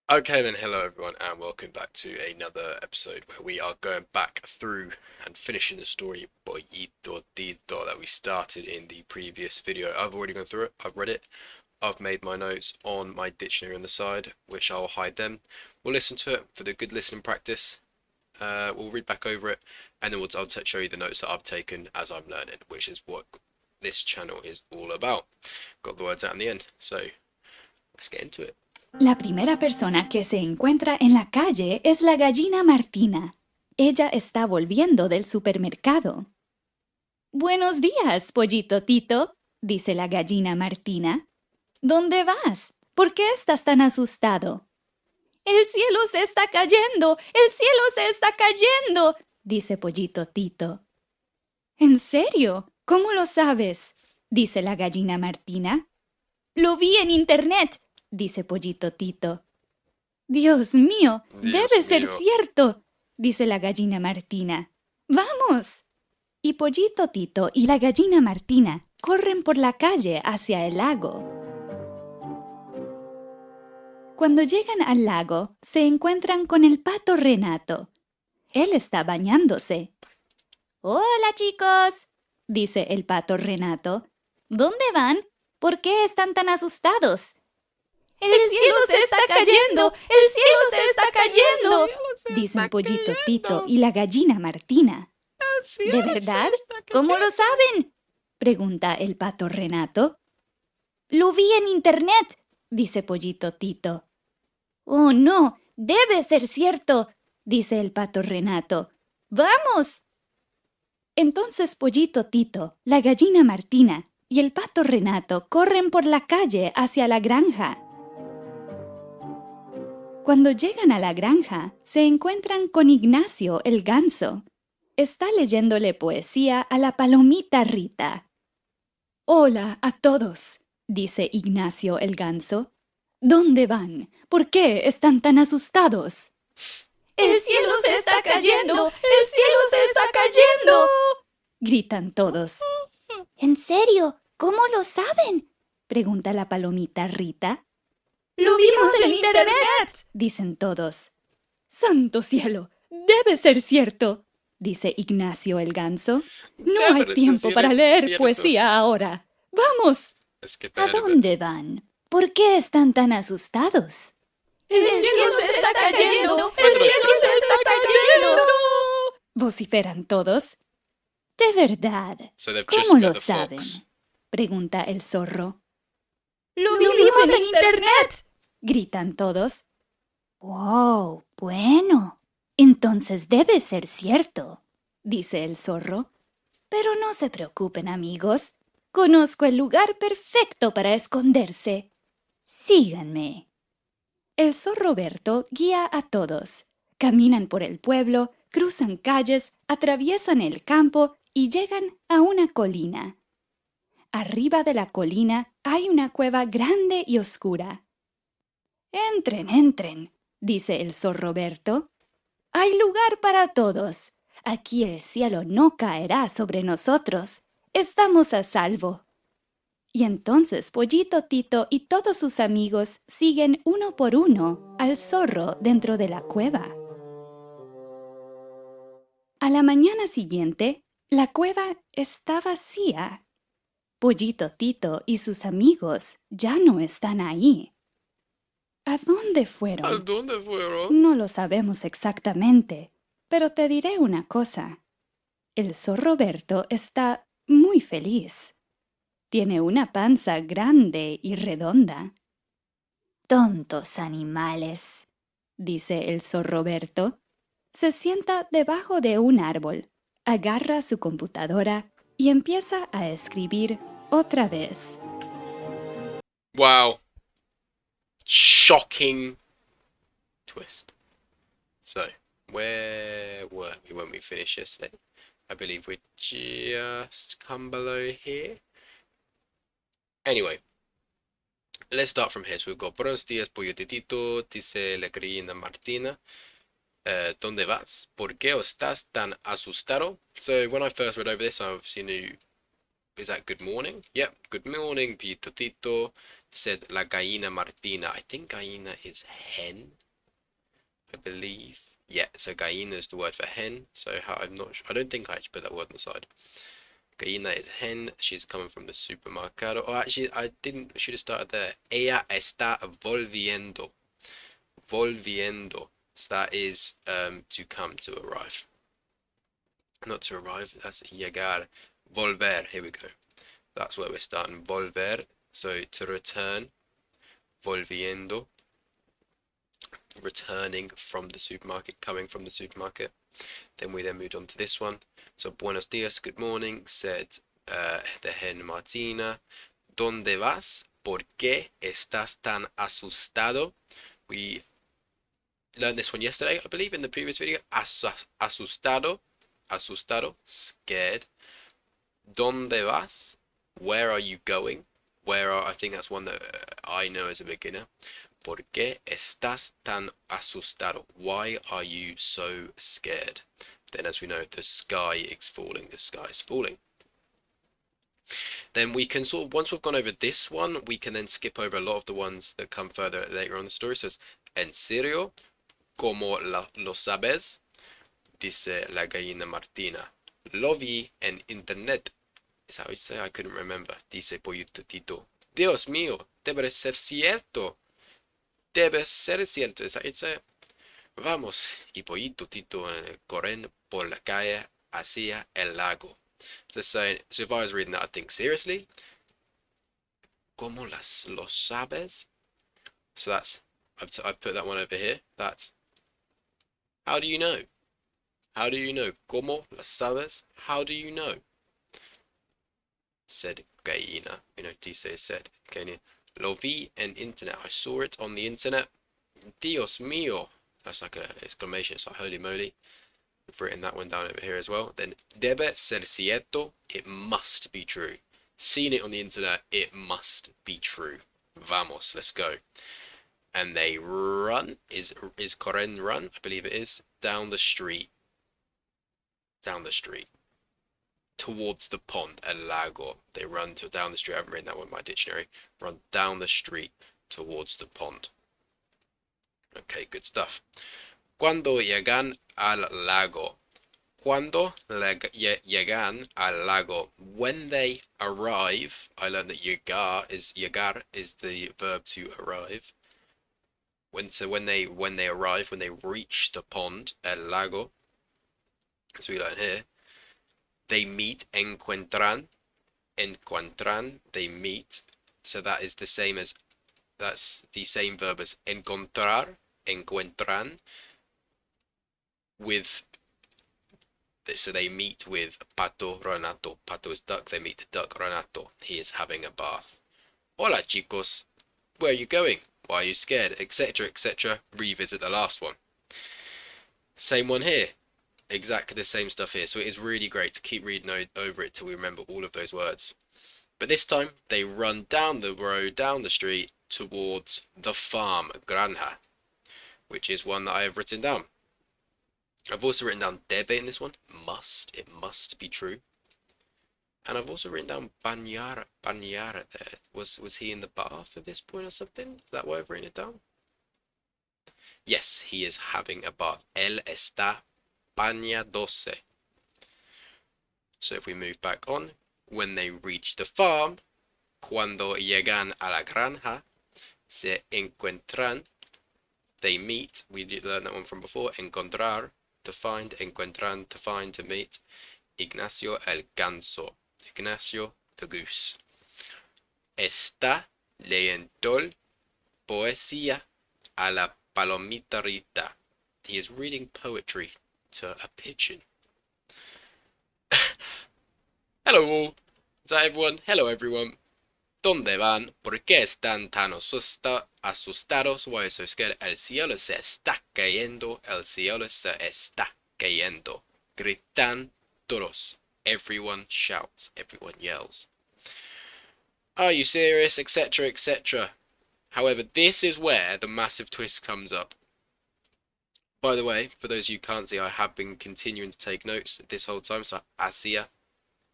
Okay then, hello everyone, and welcome back to another episode where we are going back through and finishing the story Pollito Tito that we started in the previous video. I've already gone through it, I've read it, I've made my notes on my dictionary on the side, which I'll hide them. We'll listen to it for the good listening practice. We'll read back over it, and then I'll show you the notes that I've taken as I'm learning, which is what this channel is all about. Got the words out in the end, so let's get into it. La primera persona que se encuentra en la calle es la gallina Martina. Ella está volviendo del supermercado. Buenos días, Pollito Tito, dice la gallina Martina. ¿Dónde vas? ¿Por qué estás tan asustado? El cielo se está cayendo, el cielo se está cayendo, dice Pollito Tito. ¿En serio? ¿Cómo lo sabes? Dice la gallina Martina. Lo vi en internet, dice Pollito Tito. Dios mío, debe ser cierto, dice la gallina Martina. ¡Vamos! Y Pollito Tito y la gallina Martina corren por la calle hacia el lago. Cuando llegan al lago, se encuentran con el pato Renato. Él está bañándose. Hola, chicos, dice el pato Renato. ¿Dónde van? ¿Por qué están tan asustados? ¡El cielo se está cayendo! ¡El cielo se está cayendo! Dicen Pollito Tito y la gallina Martina. ¿De verdad? ¿Cómo lo saben? Pregunta el pato Renato. Lo vi en internet, dice Pollito Tito. Oh, no, debe ser cierto, dice el pato Renato. ¡Vamos! Entonces Pollito Tito, la gallina Martina y el pato Renato corren por la calle hacia la granja. Cuando llegan a la granja, se encuentran con Ignacio el ganso. Está leyéndole poesía a la palomita Rita. Hola a todos, dice Ignacio el ganso. ¿Dónde van? ¿Por qué están tan asustados? ¡El cielo se está cayendo! ¡El cielo se está cayendo! Gritan todos. ¿En serio? ¿Cómo lo saben? Pregunta la palomita Rita. ¡Lo vimos en internet! Dicen todos. ¡Santo cielo! ¡Debe ser cierto! Dice Ignacio el ganso. No hay tiempo para leer poesía ahora. ¡Vamos! ¿A dónde van? ¿Por qué están tan asustados? ¡El cielo se está cayendo! ¡El cielo se está cayendo! Vociferan todos. ¿De verdad? ¿Cómo lo saben? Pregunta el zorro. ¡Lo vimos en internet! Gritan todos. ¡Wow! Bueno, entonces debe ser cierto, dice el zorro. Pero no se preocupen, amigos. Conozco el lugar perfecto para esconderse. Síganme. El zorro Berto guía a todos. Caminan por el pueblo, cruzan calles, atraviesan el campo y llegan a una colina. Arriba de la colina hay una cueva grande y oscura. Entren, entren, dice el zorro Berto. Hay lugar para todos. Aquí el cielo no caerá sobre nosotros. Estamos a salvo. Y entonces Pollito Tito y todos sus amigos siguen uno por uno al zorro dentro de la cueva. A la mañana siguiente, la cueva está vacía. Pollito Tito y sus amigos ya no están ahí. ¿A dónde fueron? ¿A dónde fueron? No lo sabemos exactamente, pero te diré una cosa. El zorro Berto está muy feliz. Tiene una panza grande y redonda. Tontos animales, dice el zorro Berto. Se sienta debajo de un árbol, agarra su computadora y empieza a escribir otra vez. Wow. Shocking twist. So, where were we when we finished yesterday? I believe we just come below here. Anyway, let's start from here. So we've got Buenos días, Pollito Tito, dice la gallina Martina. ¿Dónde vas? ¿Por qué estás tan asustado? So when I first read over this, I obviously knew, is that good morning? Yep, good morning, Pollito Tito. said la gallina Martina. I think gallina is hen, I believe. Yeah, so gallina is the word for hen. So I don't think I actually put that word on the side. Gallina is hen. She's coming from the supermercado. Oh, actually, I should have started there. Ella está volviendo. Volviendo. So that is to come, to arrive. Not to arrive, that's llegar. Volver, here we go. That's where we're starting. Volver, so to return. Volviendo. Returning from the supermarket, coming from the supermarket. Then we moved on to this one. So buenos dias, good morning, said the hen Martina. ¿Dónde vas? ¿Por qué estás tan asustado? We learned this one yesterday, I believe, in the previous video. Asustado, asustado, scared. ¿Dónde vas? Where are you going? I think that's one that I know as a beginner. ¿Por qué estás tan asustado? Why are you so scared? Then, as we know, the sky is falling. The sky is falling. Then we can sort of, once we've gone over this one, we can then skip over a lot of the ones that come further later on in the story. So it's, ¿en serio? ¿Cómo lo sabes? Dice la gallina Martina. Lo vi en internet. Is that what you say? I couldn't remember. Dice Pollito Tito. Dios mío, debe ser cierto. Debe ser cierto. Is that what you say? Vamos. Y Pollito Tito corren por la calle hacia el lago. So saying, so if I was reading that, I'd think, seriously? ¿Cómo lo sabes? So that's, I've put that one over here. That's, how do you know? How do you know? ¿Cómo lo sabes? How do you know? Said gallina. You know, dice said. Okay, lo vi en internet. I saw it on the internet. Dios mío. That's like a exclamation. It's like holy moly. I've written that one down over here as well. Then debe ser cierto. It must be true. Seen it on the internet. It must be true. Vamos. Let's go. And they run. Is corren run? I believe it is. Down the street. Down the street. Towards the pond. El lago. They run down the street. I haven't written that one in my dictionary. Run down the street towards the pond. Okay, good stuff. Cuando llegan al lago. Cuando llegan al lago. When they arrive. I learned that llegar is the verb to arrive. When they arrive, when they reach the pond, el lago, as we learn here, they meet, encuentran, they meet. So that is the same as, that's the same verb as encontrar, encuentran, with, so they meet with Pato Renato. Pato is duck, they meet the duck Renato. He is having a bath. Hola chicos, where are you going? Why are you scared? Etc, etc. Revisit the last one. Same one here. Exactly the same stuff here. So it is really great to keep reading over it till we remember all of those words. But this time, they run down the road, down the street, towards the farm, granja, which is one that I have written down. I've also written down debe in this one. Must. It must be true. And I've also written down bañar there. Was he in the bath at this point or something? Is that why I've written it down? Yes, he is having a bath. Él está bañándose. So if we move back on, when they reach the farm, cuando llegan a la granja, se encuentran, they meet. We learned that one from before. Encontrar, to find. Encuentran, to find, to meet. Ignacio el ganso. Ignacio the goose. Está leyendo poesía a la palomita Rita. He is reading poetry to a pigeon. Hello all. Is that everyone? Hello everyone. ¿Dónde van? ¿Por qué están tan asustados? Why are you so scared? El cielo se está cayendo. El cielo se está cayendo. Gritan todos. Everyone shouts. Everyone yells. Are you serious? Etc. etc. However, this is where the massive twist comes up. By the way, for those of you who can't see, I have been continuing to take notes this whole time. So, hacia,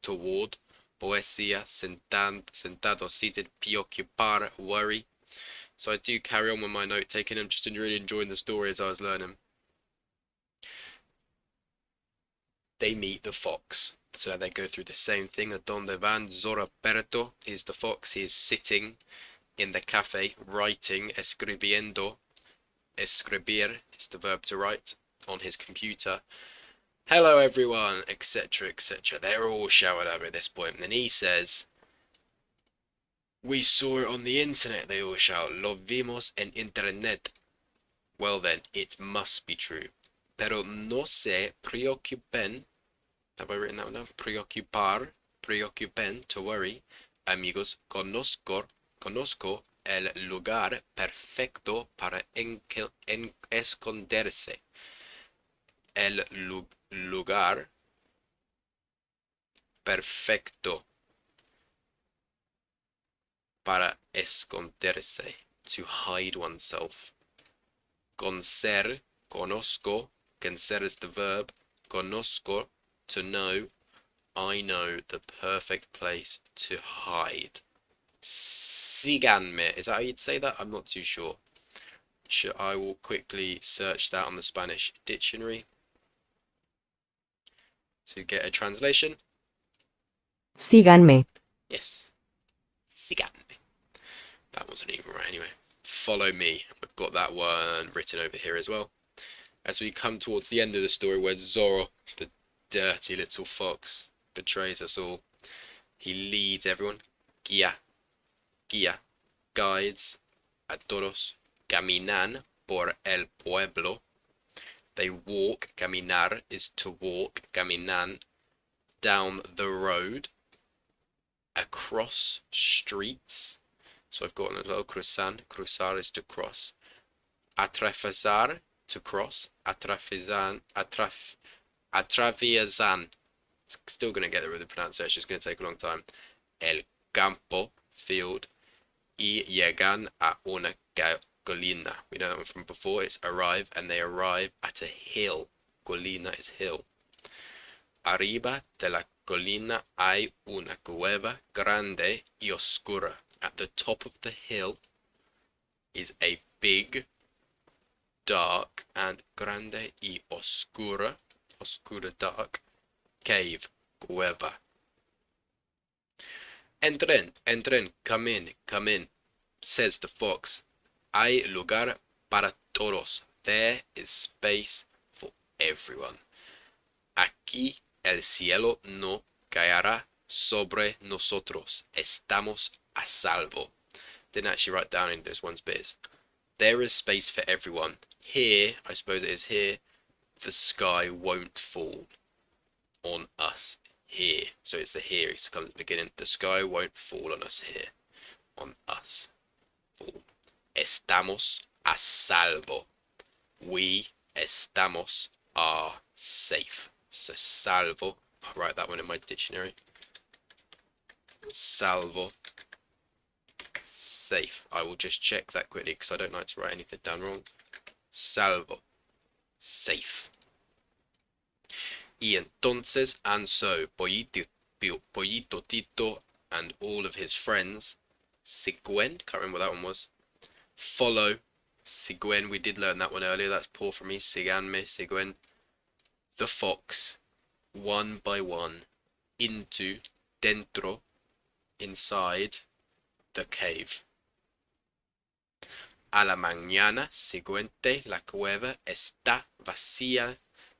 toward, poesía, sentado, seated, preocupar, worry. So I do carry on with my note taking. I'm just really enjoying the story as I was learning. They meet the fox. So they go through the same thing. Donde van Zoraperto is the fox. He is sitting in the cafe, writing, escribiendo. Escribir is the verb to write on his computer. Hello everyone, etc, etc. They're all shouted at this point. And then he says, we saw it on the internet, they all shout. Lo vimos en internet. Well then, it must be true. Pero no se preocupen. Have I written that one down? Preocupar, preocupen, to worry. Amigos, conozco el lugar perfecto para esconderse. El lugar perfecto para esconderse, to hide oneself. Conocer, conozco, conocer is the verb, conozco, to know, I know the perfect place to hide. Síganme, is that how you'd say that? I'm not too sure. I will quickly search that on the Spanish dictionary to get a translation. Síganme. Yes. Síganme. That wasn't even right anyway. Follow me. We've got that one written over here as well. As we come towards the end of the story where Zorro, the dirty little fox, betrays us all, he leads everyone. Guía. Guides a todos. Caminan por el pueblo. They walk. Caminar is to walk. Caminan down the road. Across streets. So I've got a little cruzan. Cruzar is to cross. Atravesar, to cross. Atraviesan. Still going to get there with the pronunciation. It's going to take a long time. El campo, field. Y llegan a una colina. We know that one from before. It's arrive, and they arrive at a hill. Colina is hill. Arriba de la colina hay una cueva grande y oscura. At the top of the hill is a big, dark, and grande y oscura, dark, cave, cueva. Entren, come in, says the fox. Hay lugar para todos. There is space for everyone. Aquí el cielo no caerá sobre nosotros. Estamos a salvo. Didn't actually write down in this one's bits. There is space for everyone. Here, I suppose it is here, the sky won't fall on us here. So it's the here, it comes at the beginning. The sky won't fall on us here. On us. Fall. Estamos a salvo. We, estamos, are safe. So salvo, I'll write that one in my dictionary. Salvo. Safe. I will just check that quickly because I don't like to write anything down wrong. Salvo. Safe. Y entonces, and so, Pollito Tito and all of his friends, siguen, can't remember what that one was, follow, siguen, we did learn that one earlier, that's poor for me, síganme, siguen, the fox, one by one, into, dentro, inside, the cave. A la mañana siguiente la cueva está vacía.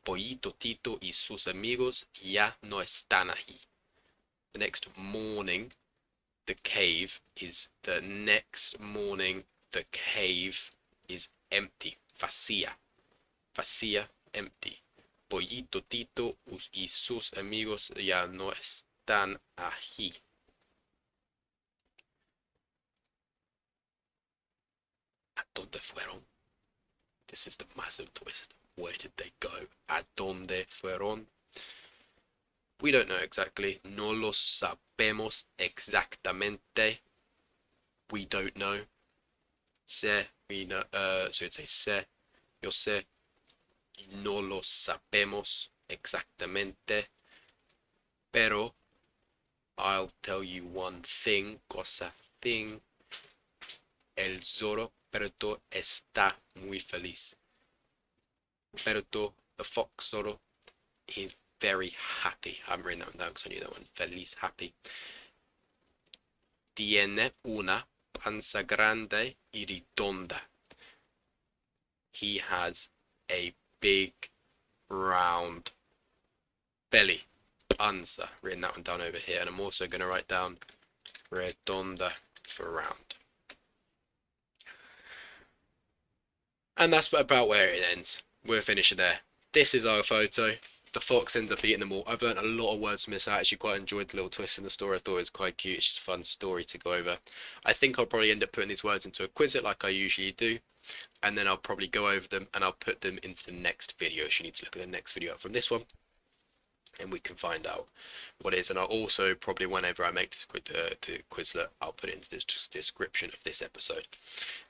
Pollito Tito y sus amigos ya no están allí. The next morning, the cave is empty. Vacía. Vacía, empty. Pollito Tito y sus amigos ya no están allí. ¿A dónde fueron? This is the massive twist. Where did they go? ¿A dónde fueron? We don't know exactly. No lo sabemos exactamente. We don't know. Sé, we know. So you'd say sé. Yo sé. No lo sabemos exactamente. Pero I'll tell you one thing, cosa thing. El zorro perto está muy feliz. Perto, the fox zorro, he's very happy. I haven't written that one down because I knew that one. Feliz, happy. Tiene una panza grande y redonda. He has a big, round belly. Panza. Written that one down over here. And I'm also going to write down redonda for round. And that's about where it ends. We're finishing there. This is our photo. The fox ends up eating them all. I've learned a lot of words from this. I actually quite enjoyed the little twist in the story. I thought it was quite cute. It's just a fun story to go over. I think I'll probably end up putting these words into a Quizlet like I usually do. And then I'll probably go over them and I'll put them into the next video. So you need to look at the next video up from this one. And we can find out what it is. And I'll also probably, whenever I make this the Quizlet, I'll put it into the description of this episode.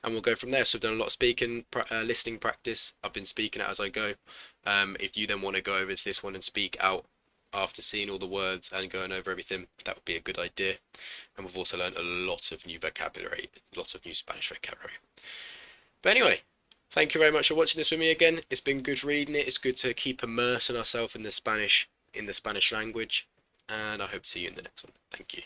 And we'll go from there. So I've done a lot of speaking, listening practice. I've been speaking out as I go. If you then want to go over to this one and speak out after seeing all the words and going over everything, that would be a good idea. And we've also learned a lot of new vocabulary, lots of new Spanish vocabulary. But anyway, thank you very much for watching this with me again. It's been good reading it. It's good to keep immersing ourselves in the Spanish language. And I hope to see you in the next one. Thank you.